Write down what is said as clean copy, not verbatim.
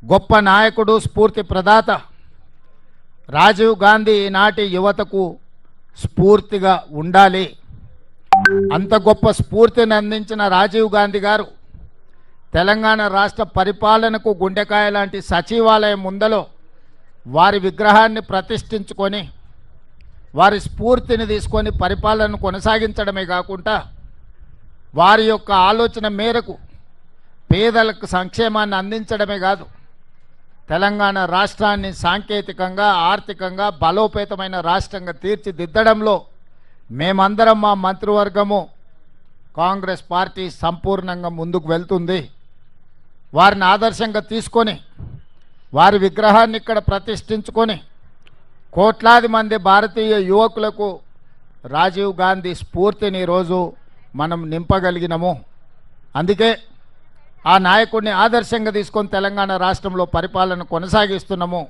గొప్ప నాయకుడు, స్ఫూర్తి ప్రదాత రాజీవ్ గాంధీ ఈనాటి యువతకు స్ఫూర్తిగా ఉండాలి. అంత గొప్ప స్ఫూర్తిని అందించిన రాజీవ్ గాంధీ గారు తెలంగాణ రాష్ట్ర పరిపాలనకు గుండెకాయ లాంటి సచివాలయం ముందలో వారి విగ్రహాన్ని ప్రతిష్ఠించుకొని వారి స్ఫూర్తిని తీసుకొని పరిపాలనను కొనసాగించడమే కాకుండా వారి యొక్క ఆలోచన మేరకు పేదలకు సంక్షేమాన్ని అందించడమే కాదు, తెలంగాణ రాష్ట్రాన్ని సాంకేతికంగా ఆర్థికంగా బలోపేతమైన రాష్ట్రంగా తీర్చిదిద్దడంలో మేమందరం మా మంత్రివర్గము కాంగ్రెస్ పార్టీ సంపూర్ణంగా ముందుకు వెళ్తుంది. వారిని ఆదర్శంగా తీసుకొని వారి విగ్రహాన్ని ఇక్కడ ప్రతిష్ఠించుకొని కోట్లాది మంది భారతీయ యువకులకు రాజీవ్ గాంధీ స్ఫూర్తిని ఈరోజు మనం నింపగలిగినము. అందుకే ఆ నాయకుడిని ఆదర్శంగా తీసుకొని తెలంగాణ రాష్ట్రంలో పరిపాలన కొనసాగిస్తున్నాము.